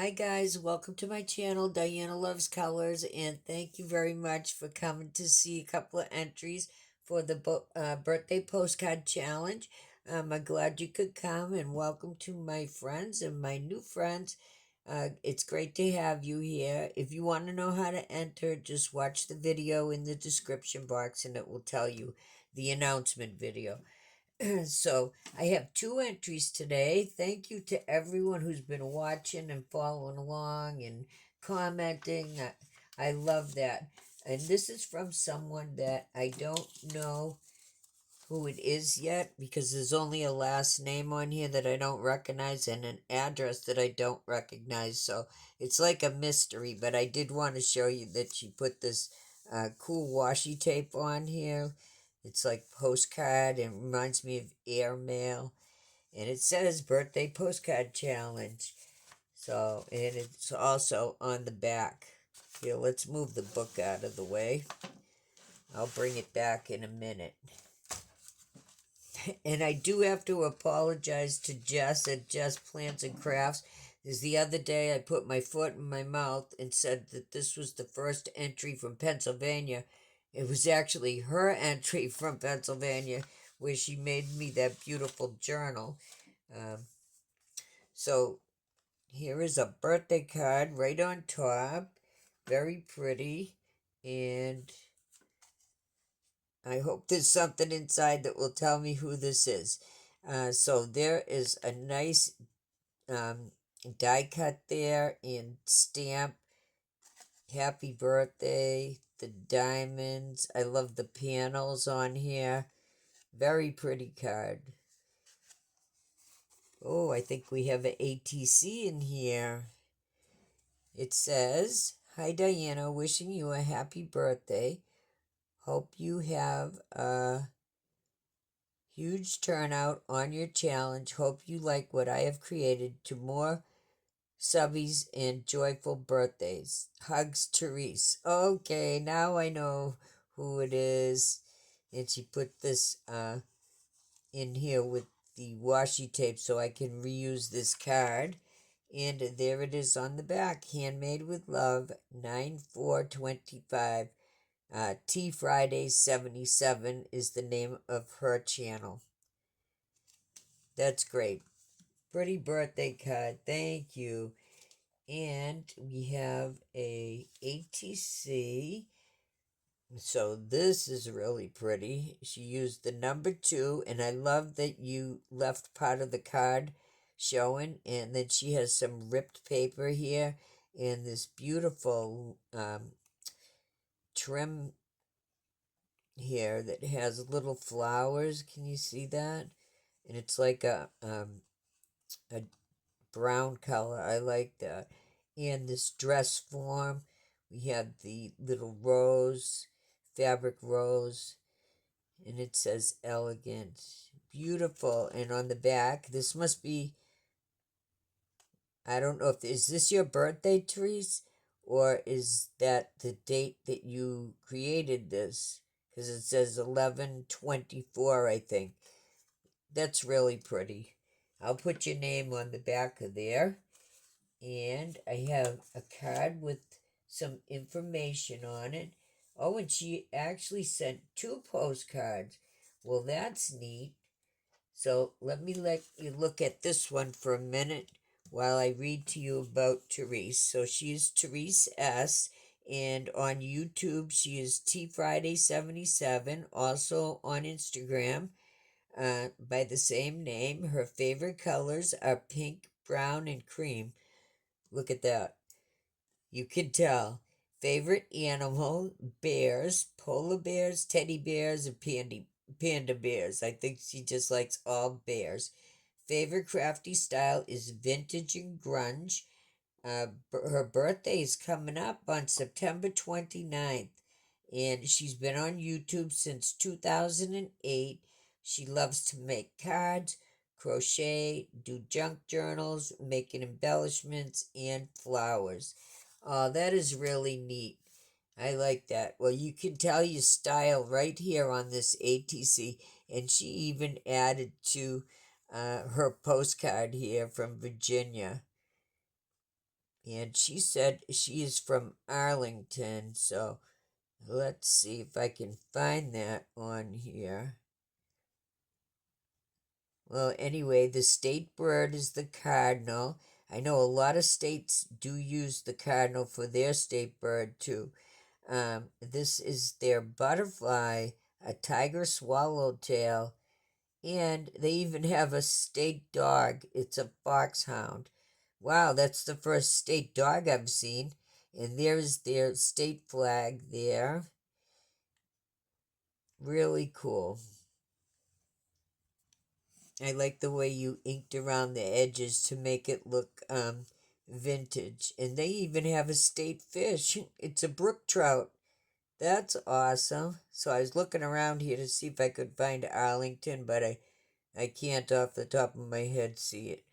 Hi guys, welcome to my channel, Diana Loves Colors, and thank you very much for coming to see a couple of entries for the birthday postcard challenge. I'm glad you could come, and welcome to my friends and my new friends. It's great to have you here. If you want to know how to enter, just watch the video in the description box and it will tell you the announcement video. So I have two entries today. Thank you to everyone who's been watching and following along and commenting. I love that. And this is from someone that I don't know who it is yet because there's only a last name on here that I don't recognize and an address that I don't recognize. So it's like a mystery, but I did want to show you that she put this cool washi tape on here. It's like postcard and reminds me of airmail. And it says birthday postcard challenge. So, and it's also on the back. Here, let's move the book out of the way. I'll bring it back in a minute. And I do have to apologize to Jess at Jess Plants and Crafts. Because the other day I put my foot in my mouth and said that this was the first entry from Pennsylvania. It was actually her entry from Pennsylvania where she made me that beautiful journal. Um, so here is a birthday card right on top. Very pretty. And I hope there's something inside that will tell me who this is. So there is a nice um, die cut there and stamp. Happy birthday. The diamonds. I love the panels on here. Very pretty card. Oh, I think we have an ATC in here. It says, "Hi Diana, wishing you a happy birthday. Hope you have a huge turnout on your challenge. Hope you like what I have created. To more subbies and joyful birthdays. Hugs, Therese." Okay, now I know who it is. And she put this in here with the washi tape so I can reuse this card. And there it is on the back. Handmade with love, 9/4/25. Tea Friday 77 is the name of her channel. That's great. Pretty birthday card. Thank you. And we have a ATC. So this is really pretty. She used the number 2, and I love that you left part of the card showing. And then she has some ripped paper here and this beautiful trim here that has little flowers. Can you see that? And it's like a brown color. I like that. And this dress form, we have the little rose, fabric rose, and it says elegant. Beautiful. And on the back, this must be, I don't know if, is this your birthday, Therese? Or is that the date that you created this? Because it says 11/24, I think. That's really pretty. I'll put your name on the back of there. And I have a card with some information on it. Oh, and she actually sent two postcards. Well, that's neat. So let me let you look at this one for a minute while I read to you about Therese. So she is Therese S. And on YouTube, she is T Friday 77. Also on Instagram, by the same name. Her favorite colors are pink, brown, and cream. Look at that. You can tell. Favorite animal, bears, polar bears, teddy bears, and panda bears. I think she just likes all bears. Favorite crafty style is vintage and grunge. Her birthday is coming up on September 29th, and she's been on YouTube since 2008. She loves to make cards, crochet, do junk journals, making embellishments, and flowers. Oh, that is really neat. I like that. Well, you can tell your style right here on this ATC, and she even added to her postcard here from Virginia. And she said she is from Arlington, so let's see if I can find that on here. Well, anyway, the state bird is the cardinal. I know a lot of states do use the cardinal for their state bird too. This is their butterfly, a tiger swallowtail, and they even have a state dog. It's a foxhound. Wow, that's the first state dog I've seen. And there's their state flag there. Really cool. I like the way you inked around the edges to make it look vintage. And they even have a state fish. It's a brook trout. That's awesome. So I was looking around here to see if I could find Arlington, but I can't off the top of my head see it.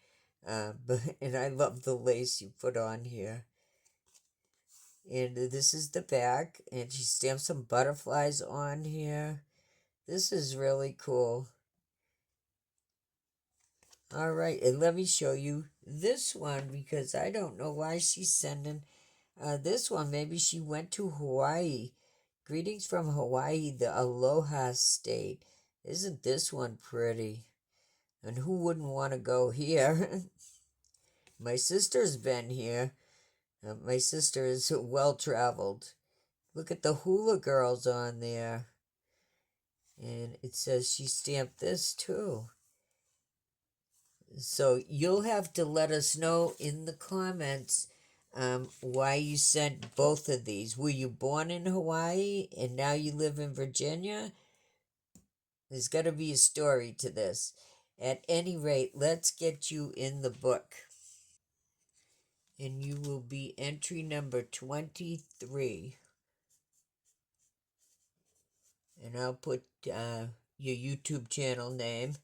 And I love the lace you put on here. And this is the back, and she stamped some butterflies on here. This is really cool. All right, and let me show you this one because I don't know why she's sending this one. Maybe she went to Hawaii. Greetings from Hawaii, the Aloha State. Isn't this one pretty? And who wouldn't want to go here? My sister's been here. My sister is well traveled. Look at the hula girls on there. And it says she stamped this too. So you'll have to let us know in the comments why you sent both of these. Were you born in Hawaii and now you live in Virginia? There's got to be a story to this. At any rate, let's get you in the book. And you will be entry number 23. And I'll put your YouTube channel name.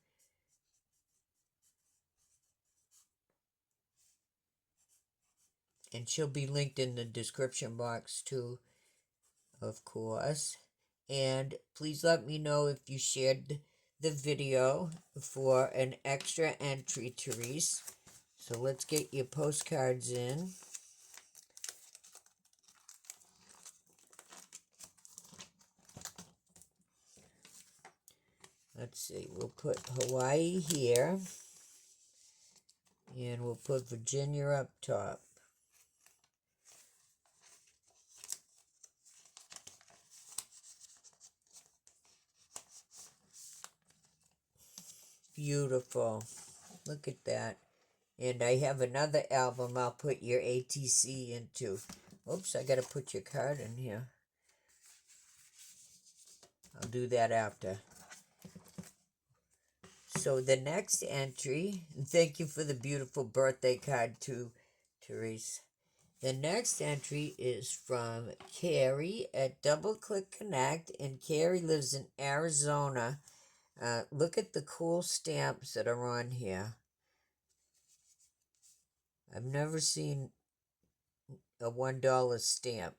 And she'll be linked in the description box too, of course. And please let me know if you shared the video for an extra entry, Therese. So let's get your postcards in. Let's see, we'll put Hawaii here. And we'll put Virginia up top. Beautiful. Look at that. And I have another album I'll put your ATC into. Oops, I gotta put your card in here. I'll do that after. So the next entry, and thank you for the beautiful birthday card too, Therese. The next entry is from Carrie at Double Click Connect, and Carrie lives in Arizona. Look at the cool stamps that are on here. I've never seen a $1 stamp.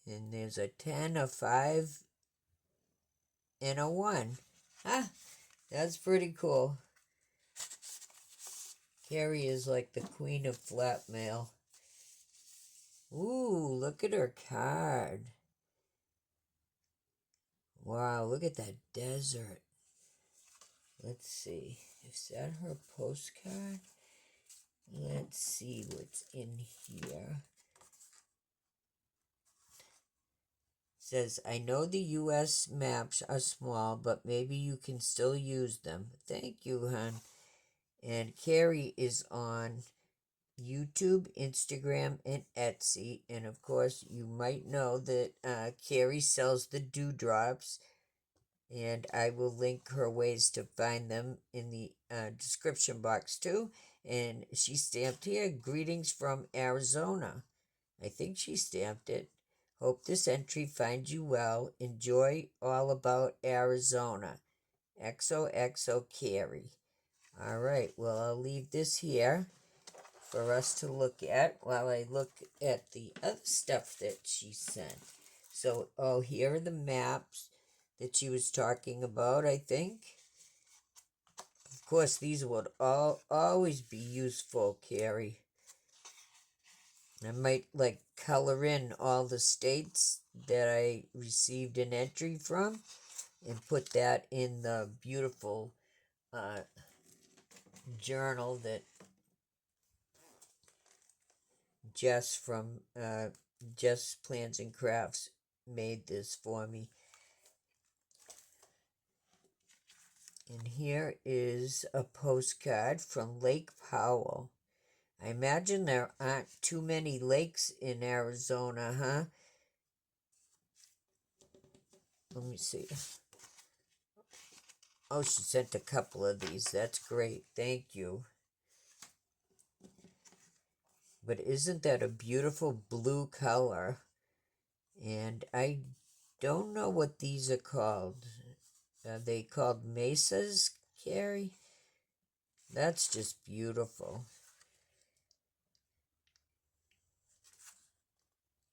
And there's a 10, a 5, and a 1. Ah, that's pretty cool. Carrie is like the queen of flat mail. Ooh, look at her card. Wow, look at that desert. Let's see. Is that her postcard? Let's see what's in here. It says, I know the U.S. maps are small, but maybe you can still use them. Thank you, hon. And Carrie is on YouTube, Instagram, and Etsy. And of course, you might know that Carrie sells the dewdrops. And I will link her ways to find them in the description box too. And she stamped here, greetings from Arizona. I think she stamped it. Hope this entry finds you well. Enjoy all about Arizona. XOXO Carrie. All right, well, I'll leave this here for us to look at while I look at the other stuff that she sent. So, oh, here are the maps that she was talking about, I think. Of course, these would always be useful, Carrie. I might like color in all the states that I received an entry from and put that in the beautiful journal that Jess from Jess Plans and Crafts made this for me. And here is a postcard from Lake Powell. I imagine there aren't too many lakes in Arizona, huh? Let me see. Oh, she sent a couple of these. That's great. Thank you. But isn't that a beautiful blue color? And I don't know what these are called. Are they called mesas, Carrie? That's just beautiful.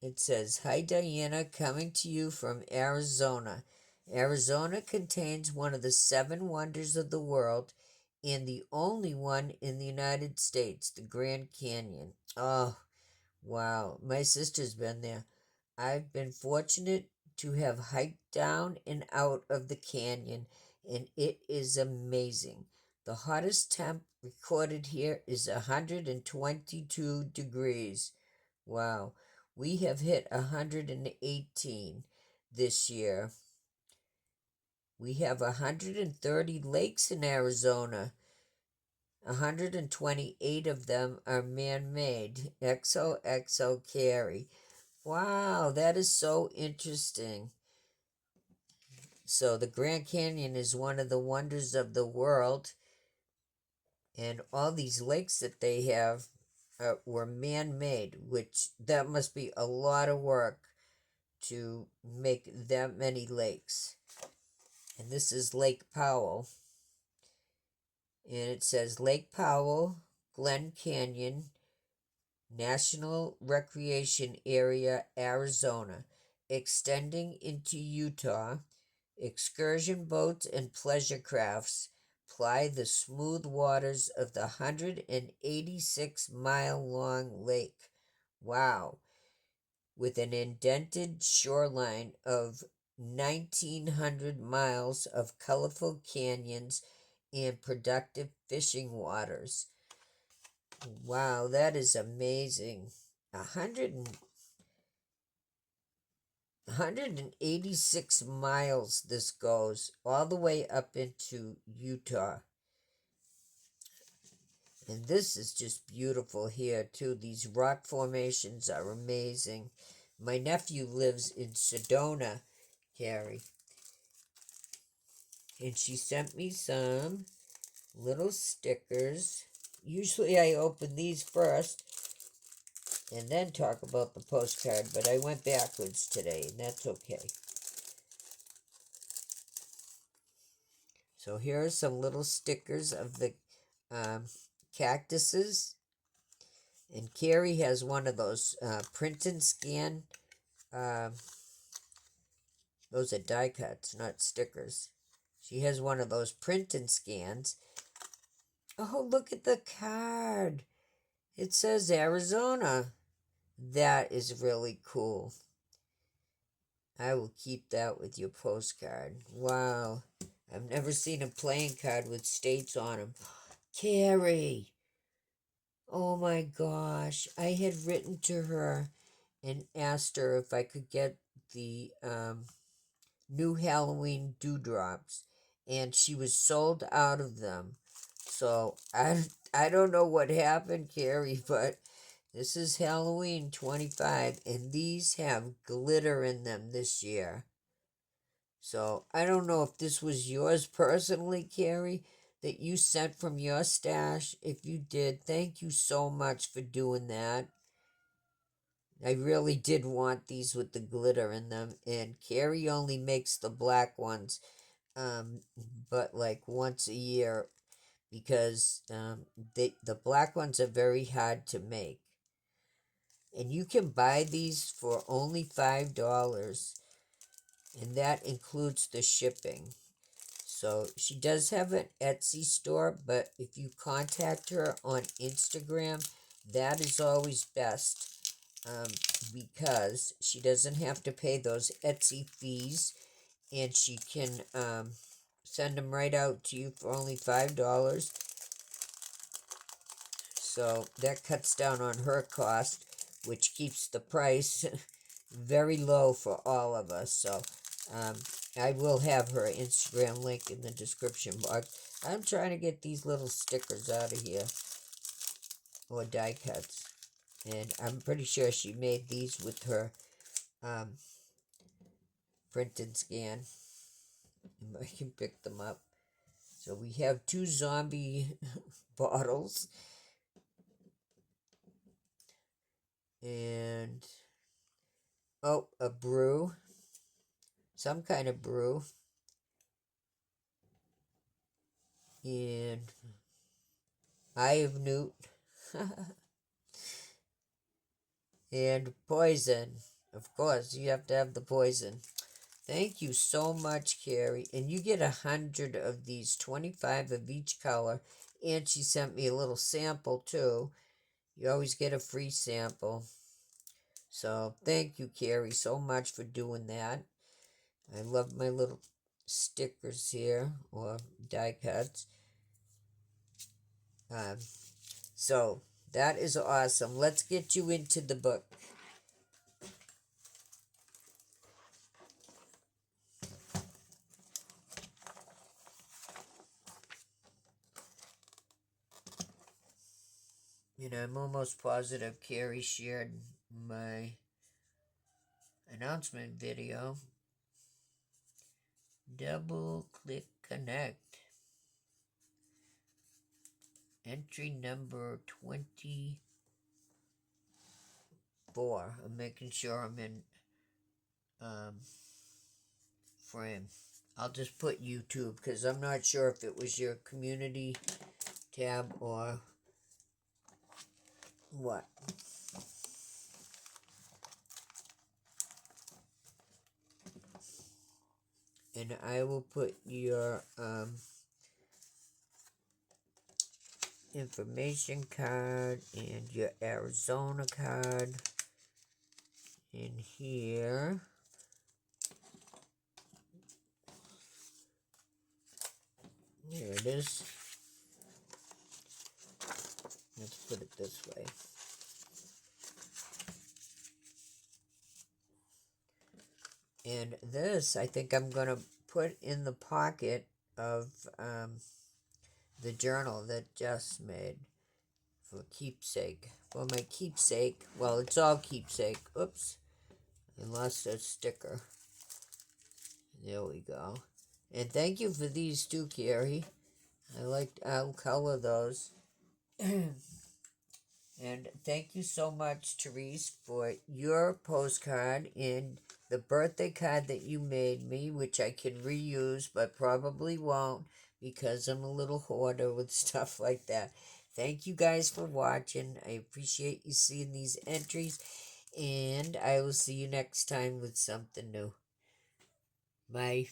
It says, "Hi Diana, coming to you from Arizona. Arizona contains one of the 7 wonders of the world and the only one in the United States, the Grand Canyon." Oh, wow. My sister's been there. I've been fortunate to have hiked down and out of the canyon, and it is amazing. The hottest temp recorded here is 122 degrees. Wow. We have hit 118 this year. We have 130 lakes in Arizona. 128 of them are man-made. XOXO Carrie. Wow, that is so interesting. So the Grand Canyon is one of the wonders of the world, and all these lakes that they have were man-made, which that must be a lot of work to make that many lakes. And this is Lake Powell. And it says Lake Powell, Glen Canyon, National Recreation Area, Arizona, extending into Utah. Excursion boats and pleasure crafts ply the smooth waters of the 186-mile-long lake. Wow. With an indented shoreline of 1,900 miles of colorful canyons and productive fishing waters. Wow, that is amazing. 186 miles this goes, all the way up into Utah. And this is just beautiful here, too. These rock formations are amazing. My nephew lives in Sedona, Carrie. And she sent me some little stickers. Usually I open these first and then talk about the postcard, but I went backwards today, and that's okay. So here are some little stickers of the cactuses. And Carrie has one of those print and scan. Those are die cuts, not stickers. She has one of those print and scans. Oh, look at the card. It says Arizona. That is really cool. I will keep that with your postcard. Wow. I've never seen a playing card with states on them. Carrie. Oh my gosh. I had written to her and asked her if I could get the new Halloween dewdrops, and she was sold out of them. So I don't know what happened, Carrie, but this is Halloween 25, and these have glitter in them this year. So I don't know if this was yours personally, Carrie, that you sent from your stash. If you did, thank you so much for doing that. I really did want these with the glitter in them, and Carrie only makes the black ones, but like once a year, because the black ones are very hard to make. And you can buy these for only $5, and that includes the shipping. So she does have an Etsy store, but if you contact her on Instagram, that is always best, because she doesn't have to pay those Etsy fees, and she can send them right out to you for only $5. So that cuts down on her cost, which keeps the price very low for all of us. So I will have her Instagram link in the description box. I'm trying to get these little stickers out of here, or die cuts. And I'm pretty sure she made these with her print and scan. If I can pick them up. So we have 2 zombie bottles. And, oh, a brew. Some kind of brew. And Eye of Newt. And poison. Of course, you have to have the poison. Thank you so much, Carrie. And you get 100 of these, 25 of each color. And she sent me a little sample, too. You always get a free sample. So, thank you, Carrie, so much for doing that. I love my little stickers here, or die cuts. So, that is awesome. Let's get you into the book. And I'm almost positive Carrie shared my announcement video. Double click connect. Entry number 24. I'm making sure I'm in frame. I'll just put YouTube because I'm not sure if it was your community tab or what. And I will put your information card and your Arizona card in here. There it is. Let's put it this way. And this, I think I'm going to put in the pocket of the journal that Jess made for keepsake. For my keepsake, well, it's all keepsake. Oops, I lost a sticker. There we go. And thank you for these too, Carrie. I'll color those. And thank you so much, Therese, for your postcard and the birthday card that you made me, which I can reuse, but probably won't because I'm a little hoarder with stuff like that. Thank you guys for watching. I appreciate you seeing these entries, and I will see you next time with something new. Bye.